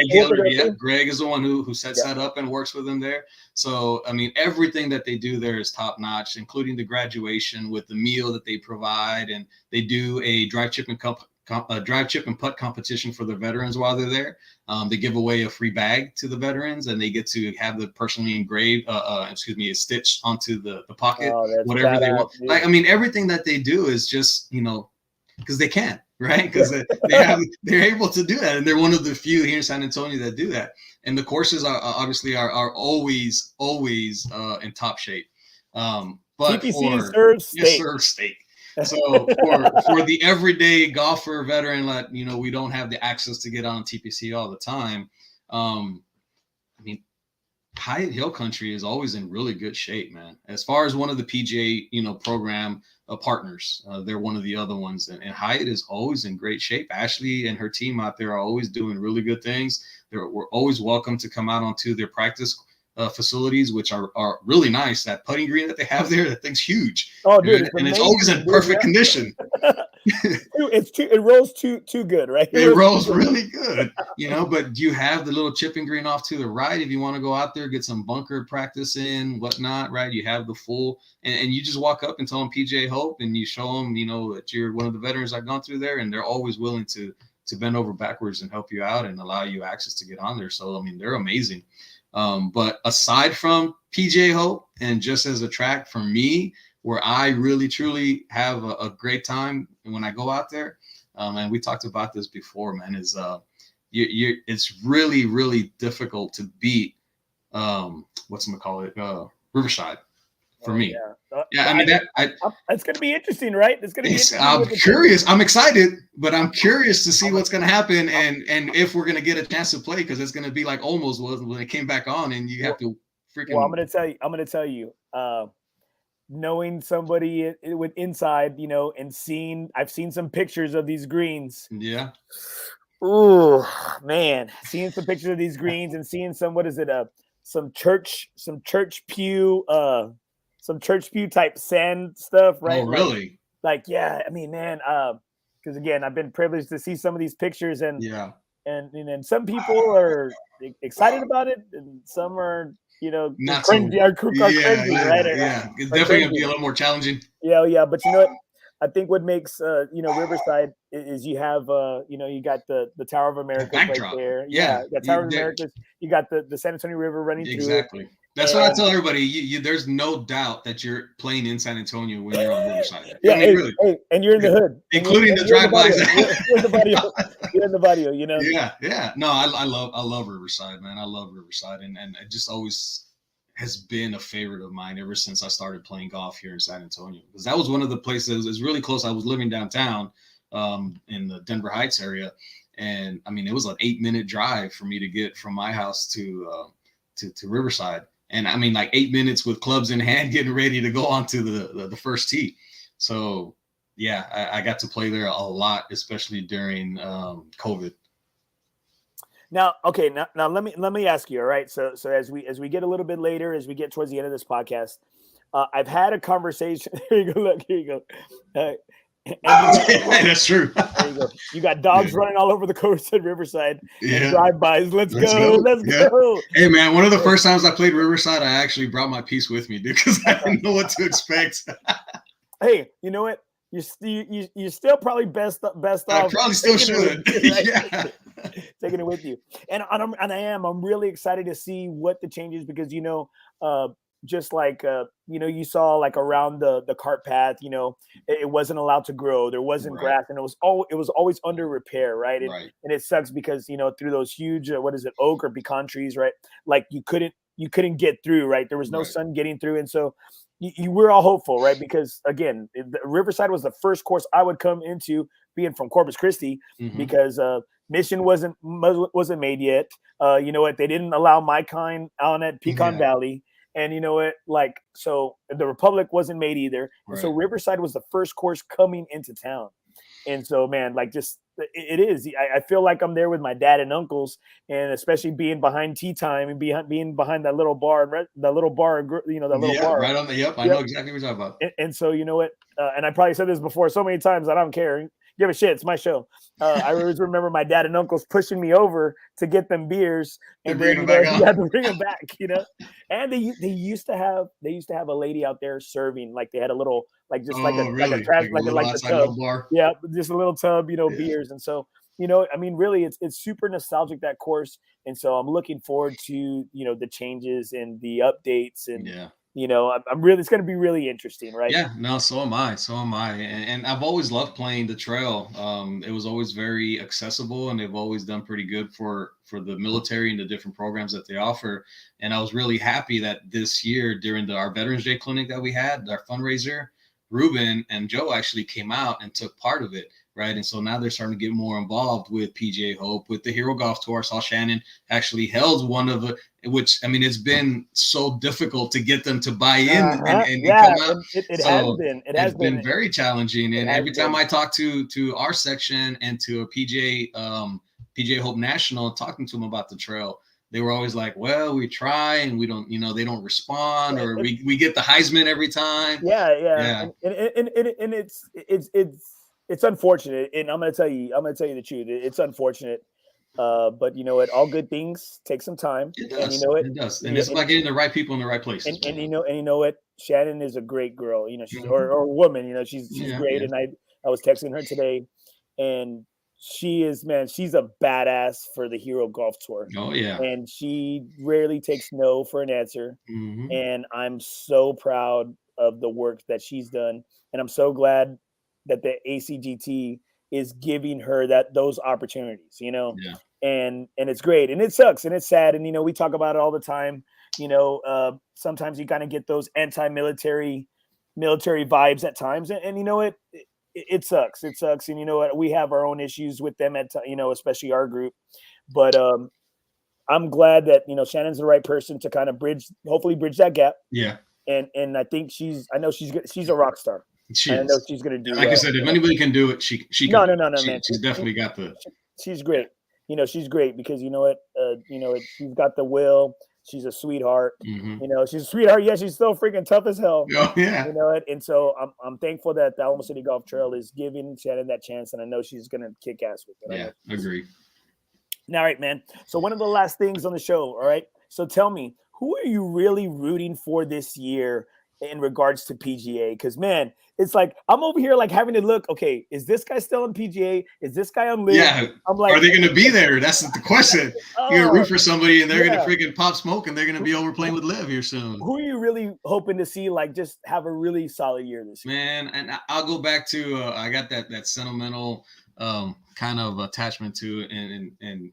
Greg is the one who sets that up and works with them there. So, I mean, everything that they do there is top notch, including the graduation with the meal that they provide. And they do a drive, chip, and putt competition for the veterans while they're there. They give away a free bag to the veterans, and they get to have the personally engraved, stitched onto the pocket, whatever they want. Like, I mean, everything that they do is just, because they can, right? Because they're able to do that, and they're one of the few here in San Antonio that do that. And the courses are obviously always in top shape. But TPC serves steak. So for the everyday golfer veteran that, we don't have the access to get on TPC all the time. I mean, Hyatt Hill Country is always in really good shape, man. As far as one of the PGA, program partners, they're one of the other ones. And Hyatt is always in great shape. Ashley and her team out there are always doing really good things. We're always welcome to come out onto their practice facilities, which are really nice. That putting green that they have there, that thing's huge. Oh, dude, it's always in perfect condition. It rolls too good, right? It rolls really good, but you have the little chipping green off to the right if you want to go out there, get some bunker practice in, whatnot, right? You have the full, and you just walk up and tell them PGA HOPE, and you show them, that you're one of the veterans I've gone through there, and they're always willing to bend over backwards and help you out and allow you access to get on there. So, I mean, they're amazing. But aside from PGA HOPE and just as a track for me, where I really truly have a great time when I go out there, and we talked about this before, man, is it's really difficult to beat Riverside for me. Yeah, I mean it's going to be interesting, right? It's going to be interesting. I'm curious. I'm excited, but I'm curious to see what's going to happen and if we're going to get a chance to play, because it's going to be like almost was when it came back on, and you have to freaking. Well, I'm going to tell you. Knowing somebody with inside, and I've seen some pictures of these greens. Yeah. Oh man, seeing some pictures of these greens and seeing some some church pew type sand stuff, right? Oh, really? Like yeah, I mean, man, because again, I've been privileged to see some of these pictures, and some people are excited about it, and some are. Not cringy, right? Yeah, it's definitely gonna be a little more challenging. Yeah, but you know what? I think what makes Riverside is you have you got the Tower of America right there. Yeah, the Tower of America. You got the San Antonio River running through. Exactly. That's what I tell everybody. There's no doubt that you're playing in San Antonio when you're on Riverside. Yeah, and you're in the hood, including the drive-bys. You're in the barrio, Yeah. No, I love Riverside, man. I love Riverside, and it just always has been a favorite of mine ever since I started playing golf here in San Antonio, because that was one of the places. It was really close. I was living downtown in the Denver Heights area, and I mean, it was an 8-minute drive for me to get from my house to Riverside. And I mean, like 8 minutes with clubs in hand, getting ready to go onto the first tee. So yeah, I got to play there a lot, especially during COVID. Now, okay, now let me ask you. All right, so as we get a little bit later, as we get towards the end of this podcast, I've had a conversation. Here you go. Look, here you go. That's true. There you go. You got dogs running all over the course at Riverside. Yeah. Drive-bys. Let's go. Hey, man, one of the first times I played Riverside, I actually brought my piece with me, dude, because I didn't know what to expect. Hey, you know what? you're still probably best I off. probably still should. You, right? Yeah. Taking it with you, and I'm really excited to see what the changes, because just like you saw like around the cart path, it wasn't allowed to grow. There wasn't Right. grass, and it was always under repair, right? Right. And it sucks because through those huge what is it, oak or pecan trees, right? Like you couldn't get through, right? There was no Right. sun getting through, and so you were all hopeful, right? Because again, Riverside was the first course I would come into, being from Corpus Christi, because Mission wasn't made yet. You know what? They didn't allow my kind on at Pecan Valley. And you know what? Like, so the Republic wasn't made either. Right. And so Riverside was the first course coming into town. And so, man, like, just it is. I feel like I'm there with my dad and uncles, and especially being behind tea time and being behind that little bar, bar. Right on the. Yep, I know exactly what you're talking about. And so, you know what? And I probably said this before so many times, I don't care. Give a shit. It's my show. I always remember my dad and uncles pushing me over to get them beers, and then you had to bring them back. And they used to have a lady out there serving, like they had a little like a tub bar. Yeah, just a little tub, beers. And so really it's super nostalgic, that course, and so I'm looking forward to the changes and the updates, and I'm really, it's going to be really interesting, right? Yeah, no, so am I. And I've always loved playing the trail. It was always very accessible, and they've always done pretty good for the military and the different programs that they offer. And I was really happy that this year during our Veterans Day clinic that we had, our fundraiser, Ruben and Joe actually came out and took part of it. Right. And so now they're starting to get more involved with PGA Hope, with the Hero Golf Tour. I saw Shannon actually held one of the, which, I mean, it's been so difficult to get them to buy in and come out. It has been very challenging. And every time I talk to our section and to a PGA Hope National, talking to them about the trail, they were always like, well, we try and we don't, they don't respond, or we get the Heisman every time. Yeah. And it's unfortunate, and I'm gonna tell you the truth. It's unfortunate, but you know what? All good things take some time. It does. And you know what? It does, and it's about getting the right people in the right places. And you know what? Shannon is a great girl. She's or woman. She's great. Yeah. And I was texting her today, and she's a badass for the Hero Golf Tour. Oh yeah. And she rarely takes no for an answer. And I'm so proud of the work that she's done, and I'm so glad that the ACGT is giving her those opportunities, and it's great, and it sucks, and it's sad. And, we talk about it all the time. Sometimes you kind of get those military vibes at times. And you know what? It sucks. It sucks. And you know what? We have our own issues with them especially our group, but, I'm glad that, Shannon's the right person to kind of hopefully bridge that gap. Yeah. And I think she's a rock star. I know she's going to do. Like I said, if anybody can do it, she can. No, man. She's definitely got the. She's great. She's great because you know what? She's got the will. She's a sweetheart. She's a sweetheart. Yeah, she's still freaking tough as hell. Oh yeah. And so I'm thankful that the Alamo City Golf Trail is giving Shannon that chance, and I know she's going to kick ass with it. Yeah, agree. All right, man. So one of the last things on the show. All right. So tell me, who are you really rooting for this year in regards to PGA? Because, man, it's like I'm over here like having to look, okay, is this guy still on PGA? Is this guy on LIV? Yeah. I'm like, are they going to be there? That's the question. You're going to root for somebody and they're going to freaking pop smoke and they're going to be over playing with LIV here soon. Who are you really hoping to see like just have a really solid year this year? Man, and I'll go back to I got that sentimental kind of attachment to it, and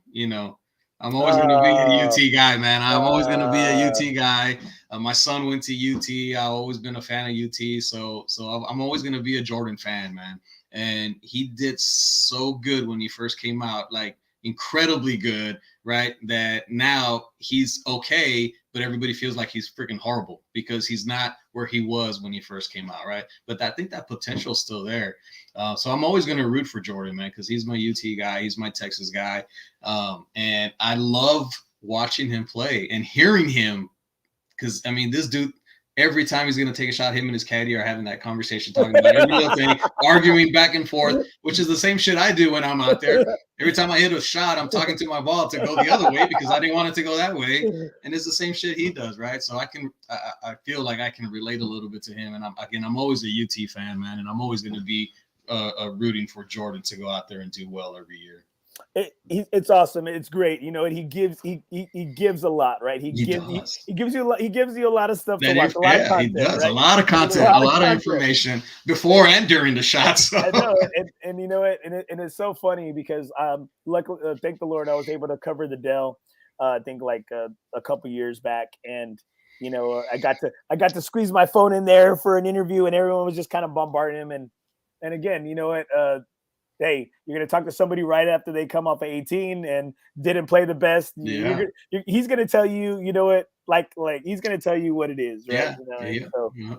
I'm always going to be a UT guy, man. I'm always going to be a UT guy. My son went to UT. I've always been a fan of UT. So I'm always going to be a Jordan fan, man. And he did so good when he first came out, like incredibly good, right? That now he's okay, but everybody feels like he's freaking horrible because he's not where he was when he first came out, right? But I think that potential is still there. So I'm always going to root for Jordan, man, because he's my UT guy. He's my Texas guy. And I love watching him play and hearing him because, I mean, this dude, every time he's going to take a shot, him and his caddy are having that conversation, talking about every little thing, arguing back and forth, which is the same shit I do when I'm out there. Every time I hit a shot, I'm talking to my ball to go the other way because I didn't want it to go that way. And it's the same shit he does, right? So I feel like I can relate a little bit to him. And I'm always a UT fan, man, and I'm always going to be rooting for Jordan to go out there and do well every year. It's awesome. It's great. You know, and he gives a lot, right? He gives you a lot of stuff to watch. A lot of content, he does. Right? A lot of content, a lot of information before and during the shots. So. I know, and you know it, and it's so funny because luckily, thank the Lord, I was able to cover the Dell. I think like a couple years back, and you know, I got to squeeze my phone in there for an interview, and everyone was just kind of bombarding him, and again, you know what. Hey, you're going to talk to somebody right after they come off of 18 and didn't play the best. Yeah. He's going to tell you, you know what, like he's going to tell you what it is, right? Yeah. You know, yeah. So, Yeah.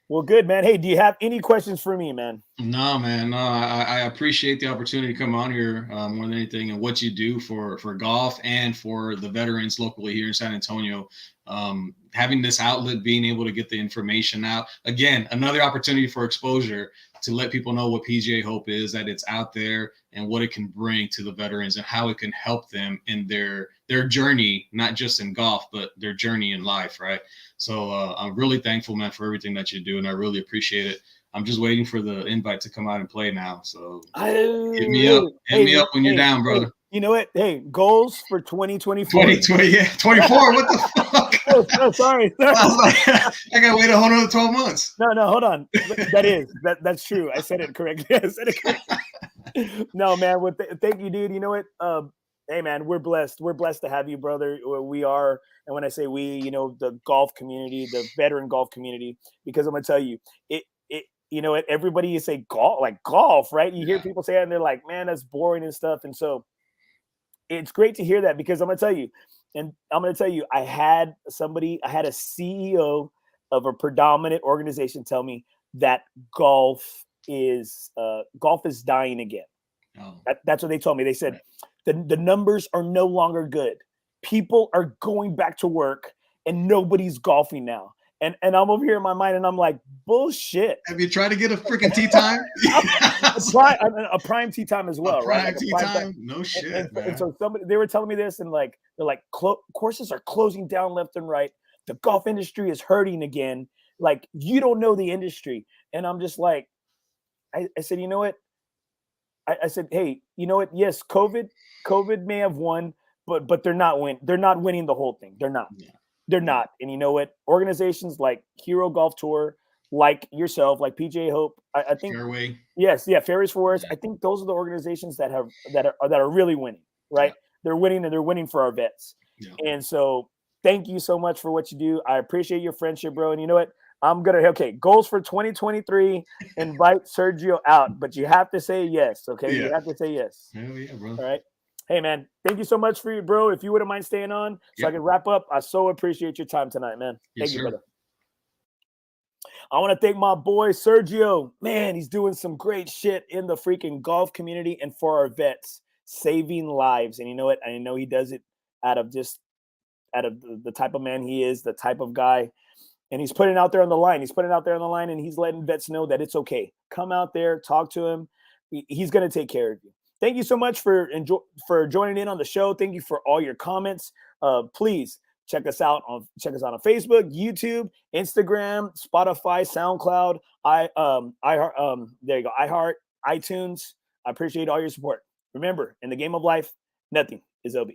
Well, good, man. Hey, do you have any questions for me, man? No, man. No, I appreciate the opportunity to come on here more than anything, and what you do for golf and for the veterans locally here in San Antonio. Having this outlet, being able to get the information out. Again, another opportunity for exposure to let people know what PGA HOPE is, that it's out there, and what it can bring to the veterans and how it can help them in their journey, not just in golf, but their journey in life, right? So I'm really thankful, man, for everything that you do, and I really appreciate it. I'm just waiting for the invite to come out and play now. So hit me up. Hit me up when you're down, brother. You know what? Hey, goals for 2024. 2020, yeah, 24. What the fuck? Oh, sorry. I was like, I gotta wait a whole another 12 months. No, hold on. That's true. I said it correctly. No, man. Well, thank you, dude. You know what? Hey, man, we're blessed. We're blessed to have you, brother. We are, and when I say we, you know, the golf community, the veteran golf community, because I'm gonna tell you, you know what? Everybody you say golf, right? You hear people say that, and they're like, man, that's boring and stuff. And so it's great to hear that, because I'm gonna tell you, I had a CEO of a predominant organization tell me that golf is dying again. Oh. That's what they told me. They said the numbers are no longer good. People are going back to work, and nobody's golfing now. And I'm over here in my mind, and I'm like, bullshit. Have you tried to get a freaking tee time? a prime tee time as well, right? Prime tee time? No shit, man. And so they were telling me this, and like they're like, courses are closing down left and right. The golf industry is hurting again. Like, you don't know the industry. And I'm just like, I said, you know what? I said, hey, you know what? Yes, COVID may have won, but they're not winning the whole thing. They're not. Yeah. They're not. And you know what? Organizations like Hero Golf Tour, like yourself, like PGA HOPE, I think. Fairway. Yes, yeah, Fairways for Worse. I think those are the organizations that are really winning, right? Yeah. They're winning, and they're winning for our vets. Yeah. And so, thank you so much for what you do. I appreciate your friendship, bro. And you know what? Goals for 2023, invite Sergio out, but you have to say yes, okay? Yeah. You have to say yes. Hell yeah, bro. All right. Hey, man, thank you so much for you, bro. If you wouldn't mind staying on so I can wrap up, I so appreciate your time tonight, man. Yes, thank you, sir. brother. I want to thank my boy, Sergio. Man, he's doing some great shit in the freaking golf community and for our vets, saving lives. And you know what? I know he does it out of the type of man he is, the type of guy. And he's putting it out there on the line. And he's letting vets know that it's okay. Come out there, talk to him. He's going to take care of you. Thank you so much for joining in on the show. Thank you for all your comments. Please check us out on Facebook, YouTube, Instagram, Spotify, SoundCloud, there you go, iHeart, iTunes. I appreciate all your support. Remember, in the game of life, nothing is OB.